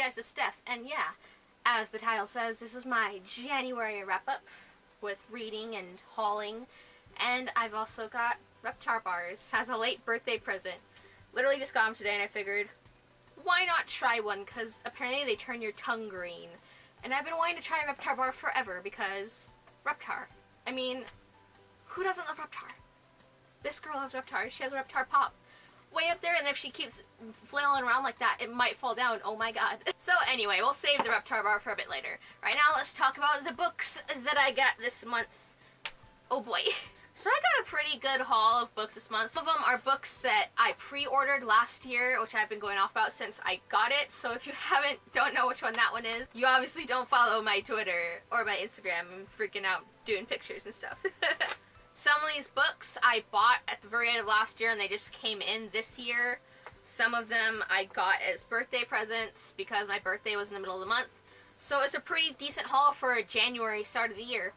guys, it's Steph, and yeah, as the title says, this is my January wrap-up with reading and hauling, and I've also got Reptar bars as a late birthday present. Literally just got them today, and I figured, why not try one, because apparently they turn your tongue green, and I've been wanting to try a Reptar bar forever, because Reptar. I mean, who doesn't love Reptar? This girl loves Reptar. She has a Reptar pop way up there, and if she keeps flailing around like that, it might fall down. Oh my god. So anyway, we'll save the Reptar bar for a bit later. Right now, let's talk about the books that I got this month. Oh boy. So I got a pretty good haul of books this month. Some of them are books that I pre-ordered last year, which I've been going off about since I got it. So if you don't know which one that one is, you obviously don't follow my Twitter or my Instagram. I'm freaking out doing pictures and stuff. Some of these books I bought at the very end of last year and they just came in this year. Some of them I got as birthday presents because my birthday was in the middle of the month. So it's a pretty decent haul for a January start of the year.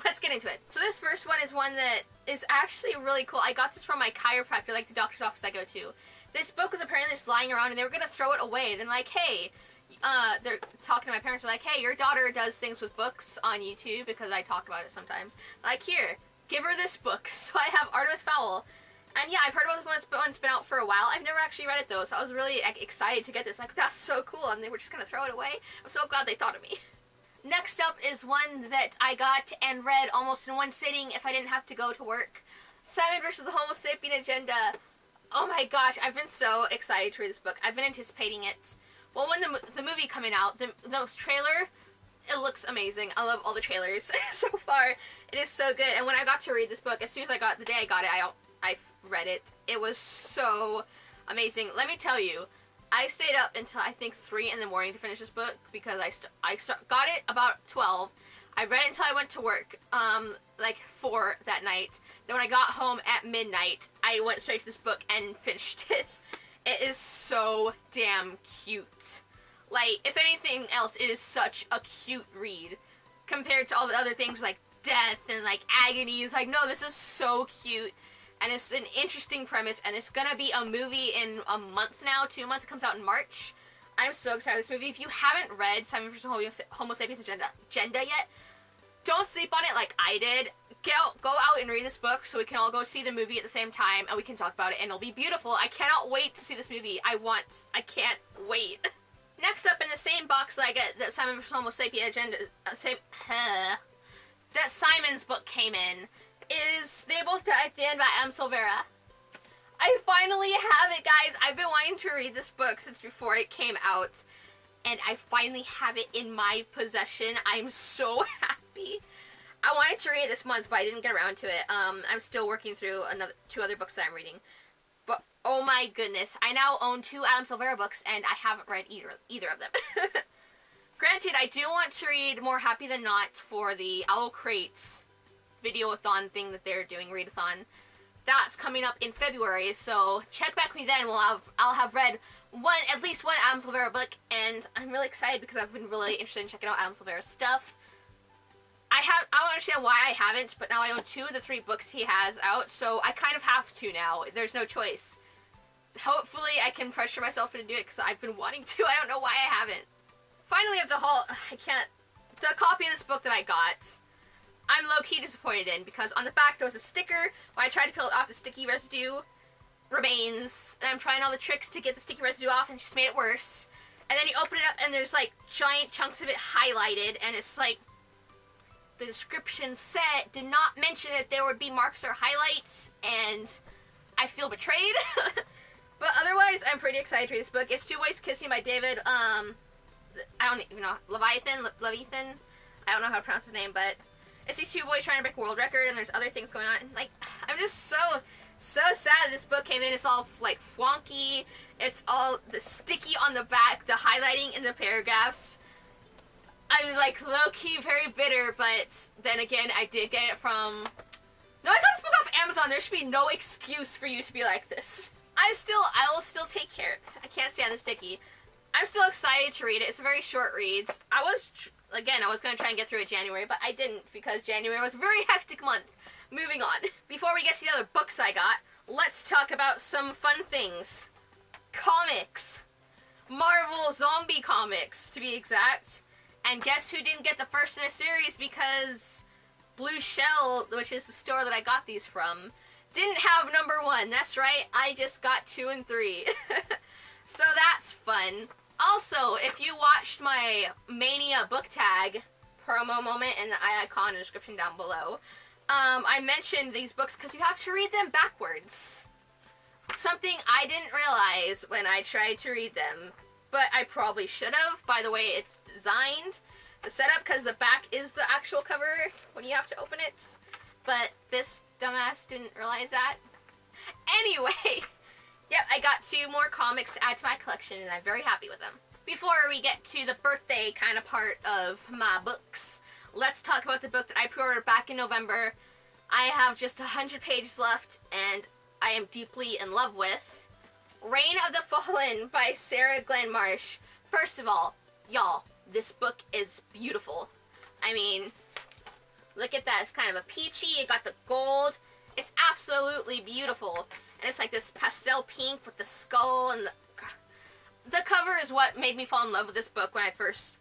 Let's get into it. So this first one is one that is actually really cool. I got this from my chiropractor, like the doctor's office I go to. This book was apparently just lying around and they were going to throw it away. Then like, hey, they're talking to my parents, they're like, hey, your daughter does things with books on YouTube because I talk about it sometimes. Like, here, give her this book. So I have Artemis Fowl. And yeah, I've heard about this one. It's been out for a while. I've never actually read it though, so I was really excited to get this. Like, that's so cool, and they were just going to throw it away. I'm so glad they thought of me. Next up is one that I got and read almost in one sitting if I didn't have to go to work. Simon vs. the Homo Sapien Agenda. Oh my gosh, I've been so excited to read this book. I've been anticipating it. Well, when the movie coming out, the trailer, it looks amazing. I love all the trailers so far. It is so good. And when I got to read this book, as soon as the day I got it, I read it. It was so amazing. Let me tell you, I stayed up until I think 3 in the morning to finish this book because I got it about 12. I read it until I went to work, like 4 that night. Then when I got home at midnight, I went straight to this book and finished it. It is so damn cute. Like, if anything else, it is such a cute read compared to all the other things like death and like agonies. Like, no, this is so cute. And it's an interesting premise, and it's gonna be a movie in a month now, 2 months. It comes out in March. I'm so excited for this movie. If you haven't read Simon vs. Homo Sapiens Agenda yet, don't sleep on it like I did. Go out and read this book so we can all go see the movie at the same time, and we can talk about it, and it'll be beautiful. I cannot wait to see this movie. I can't wait. Next up in the same box that I get that Simon vs. Homo Sapiens Agenda, that Simon's book came in, is They Both Die at the End by M. Silvera. I finally have it, guys. I've been wanting to read this book since before it came out, and I finally have it in my possession. I'm so happy. I wanted to read it this month, but I didn't get around to it. I'm still working through 2 other books that I'm reading. But, oh my goodness, I now own 2 Adam Silvera books, and I haven't read either of them. Granted, I do want to read More Happy Than Not for the Owl Crates video-a-thon thing that they're doing, read-a-thon. That's coming up in February, so check back with me then. I'll have read at least one Adam Silvera book, and I'm really excited because I've been really interested in checking out Adam Silvera's stuff. I don't understand why I haven't, but now I own 2 of the 3 books he has out, so I kind of have to now. There's no choice. Hopefully I can pressure myself into doing it because I've been wanting to. I don't know why I haven't. Finally, of the haul, the copy of this book that I got, I'm low-key disappointed in, because on the back there was a sticker. When I tried to peel it off, the sticky residue remains, and I'm trying all the tricks to get the sticky residue off, and it just made it worse. And then you open it up, and there's like giant chunks of it highlighted, and it's like, the description did not mention that there would be marks or highlights, and I feel betrayed. But otherwise, I'm pretty excited to read this book. It's 2 Ways Kissing by David, I don't even know, Leviathan? I don't know how to pronounce his name, but it's these 2 boys trying to break a world record, and there's other things going on. And, like, I'm just so sad this book came in. It's all, like, wonky. It's all sticky on the back, the highlighting in the paragraphs. I was, like, low-key very bitter, but then again, I did get it from... No, I got this book off Amazon. There should be no excuse for you to be like this. I will still take care. I can't stand the sticky. I'm still excited to read it. It's a very short read. I was going to try and get through it January, but I didn't because January was a very hectic month. Moving on. Before we get to the other books I got, let's talk about some fun things. Comics. Marvel zombie comics, to be exact. And guess who didn't get the first in a series because Blue Shell, which is the store that I got these from, didn't have number 1. That's right, I just got 2 and 3. So that's fun. Also, if you watched my Mania book tag promo moment in the icon and description down below, I mentioned these books because you have to read them backwards. Something I didn't realize when I tried to read them, but I probably should have, by the way it's designed. The setup, because the back is the actual cover when you have to open it. But this dumbass didn't realize that. Anyway, yep, I got 2 more comics to add to my collection, and I'm very happy with them. Before we get to the birthday kind of part of my books, let's talk about the book that I pre-ordered back in November. I have just 100 pages left, and I am deeply in love with Reign of the Fallen by Sarah Glenn Marsh. First of all, y'all, this book is beautiful. I mean, look at that. It's kind of a peachy. It got the gold. It's absolutely beautiful. And it's like this pastel pink with the skull and the cover is what made me fall in love with this book when I first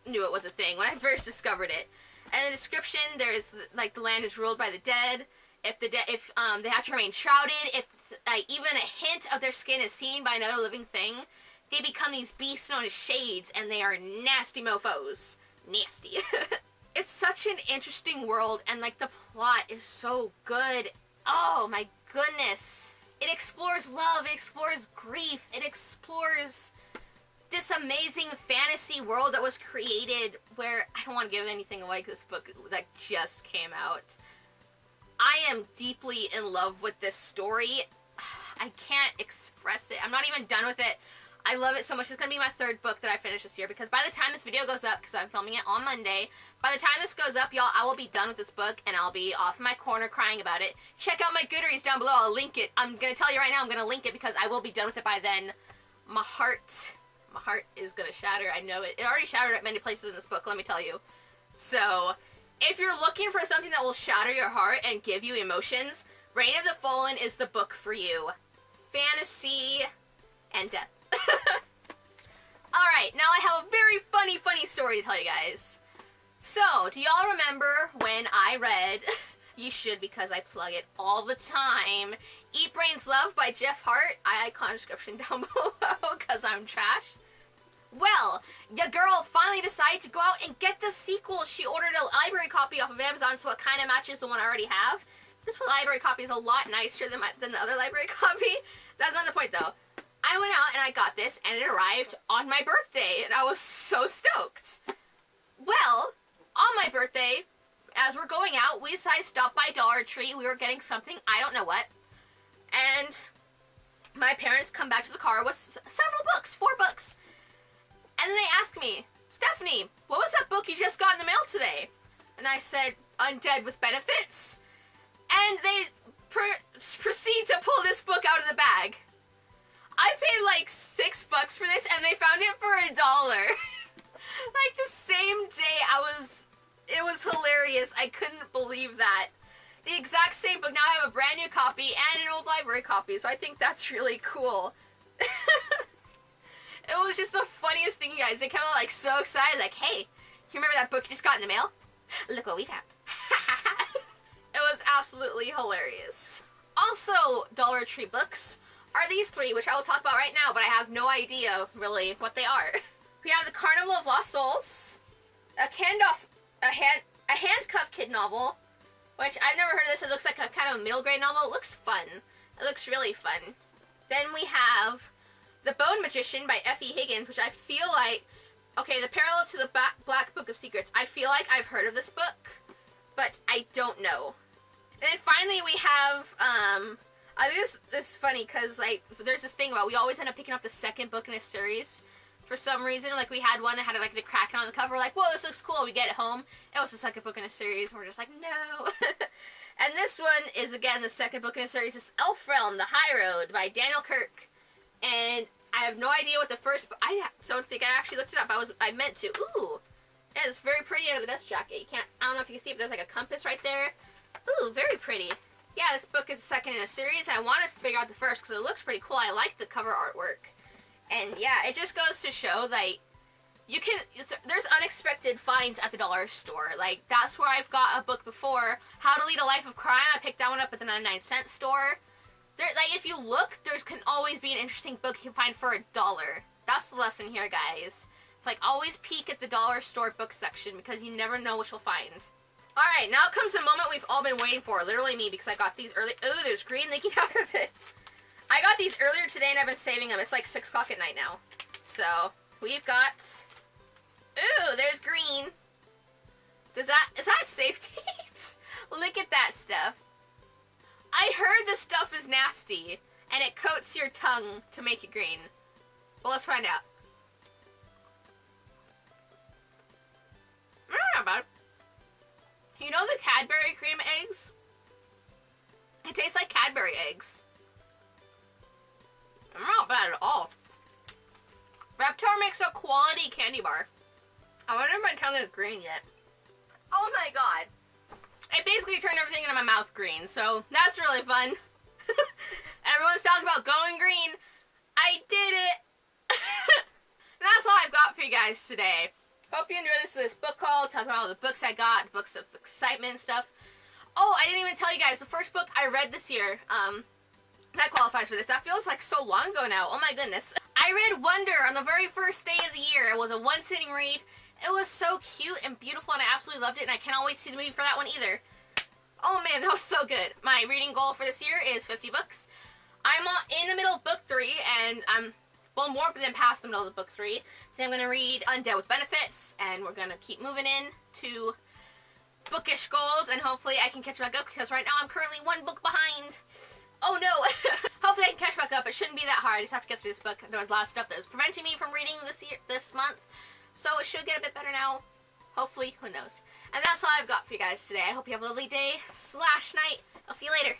knew it was a thing, when I first discovered it. And in the description, there's like the land is ruled by the dead. If they have to remain shrouded, if even a hint of their skin is seen by another living thing, they become these beasts known as shades, and they are nasty mofos. Nasty. It's such an interesting world, and like the plot is so good. Oh my goodness. It explores love, it explores grief, it explores this amazing fantasy world that was created where, I don't want to give anything away because this book that just came out. I am deeply in love with this story. I can't express it. I'm not even done with it. I love it so much. It's going to be my 3rd book that I finish this year, because by the time this video goes up, because I'm filming it on Monday, by the time this goes up, y'all, I will be done with this book, and I'll be off in my corner crying about it. Check out my Goodreads down below. I'll link it. I'm going to tell you right now, I'm going to link it, because I will be done with it by then. My heart is going to shatter. I know it. It already shattered at many places in this book, let me tell you. So, if you're looking for something that will shatter your heart and give you emotions, Reign of the Fallen is the book for you. Fantasy and death. Alright, now I have a very funny story to tell you guys. So, do y'all remember when I read, you should because I plug it all the time, Eat Brains Love by Jeff Hart? Icon description down below because I'm trash. Well, your girl finally decided to go out and get the sequel. She ordered a library copy off of Amazon, so it kind of matches the one I already have. This library copy is a lot nicer than the other library copy. That's not the point, though. I went out and I got this, and it arrived on my birthday, and I was so stoked. Well, on my birthday, as we're going out, we decided to stop by Dollar Tree. We were getting something, I don't know what, and my parents come back to the car with several books, 4 books. And then they asked me, Stephanie, what was that book you just got in the mail today? And I said, Undead with Benefits. And they proceed to pull this book out of the bag. I paid like $6 for this, and they found it for $1. Like the same day, it was hilarious. I couldn't believe that. The exact same book. Now I have a brand new copy and an old library copy, so I think that's really cool. It was just the funniest thing, you guys. They came out like so excited, like, hey, you remember that book you just got in the mail? Look what we found. It was absolutely hilarious. Also, Dollar Tree books are these 3, which I will talk about right now, but I have no idea, really, what they are. We have The Carnival of Lost Souls, a handcuff kid novel, which I've never heard of this. It looks like a kind of middle grade novel. It looks fun. It looks really fun. Then we have The Bone Magician by F.E. Higgins, which I feel like, okay, the parallel to the Black Book of Secrets, I feel like I've heard of this book, but I don't know. And then finally we have, I think it's funny because, like, there's this thing about we always end up picking up the 2nd book in a series for some reason. Like, we had one that had, like, the Kraken on the cover. We're like, whoa, this looks cool. We get it home. It was the 2nd book in a series, and we're just like, no. And this one is, again, the 2nd book in a series. It's Elf Realm, The High Road by Daniel Kirk. And I have no idea what the first book... I don't think I actually looked it up. I meant to. Ooh. It's very pretty under the dust jacket. You can't... I don't know if you can see it, but there's, like, a compass right there. Ooh, very pretty. Yeah, this book is the 2nd in a series. I want to figure out the first because it looks pretty cool. I like the cover artwork. And yeah, it just goes to show, like, there's unexpected finds at the dollar store. Like, that's where I've got a book before. How to Lead a Life of Crime. I picked that one up at the 99-cent store. Like, if you look, there can always be an interesting book you can find for $1. That's the lesson here, guys. It's like, always peek at the dollar store book section because you never know what you'll find. Alright, now comes the moment we've all been waiting for. Literally me, because I got these early. Oh, there's green leaking out of it. I got these earlier today and I've been saving them. It's like 6 o'clock at night now. So, we've got... Ooh, there's green. Is that safety? Look at that stuff. I heard this stuff is nasty, and it coats your tongue to make it green. Well, let's find out. Not bad. You know the Cadbury cream eggs? It tastes like Cadbury eggs. Not bad at all. Reptar makes a quality candy bar. I wonder if my tongue is green yet. Oh my god. It basically turned everything in my mouth green, so that's really fun. Everyone's talking about going green. I did it! And that's all I've got for you guys today. Hope you enjoyed this book haul, talking about all the books I got, books of excitement and stuff. Oh, I didn't even tell you guys, the first book I read this year, that qualifies for this. That feels like so long ago now. Oh my goodness. I read Wonder on the very first day of the year. It was a one-sitting read. It was so cute and beautiful, and I absolutely loved it, and I cannot wait to see the movie for that one either. Oh man, that was so good. My reading goal for this year is 50 books. I'm in the middle of book 3, and I'm, well, more than past the middle of book 3. So I'm going to read Undead with Benefits, and we're going to keep moving in to bookish goals, and hopefully I can catch back up, because right now I'm currently 1 book behind. Oh no! Hopefully I can catch back up. It shouldn't be that hard. I just have to get through this book. There was a lot of stuff that was preventing me from reading this month. So it should get a bit better now. Hopefully, who knows. And that's all I've got for you guys today. I hope you have a lovely day / night. I'll see you later.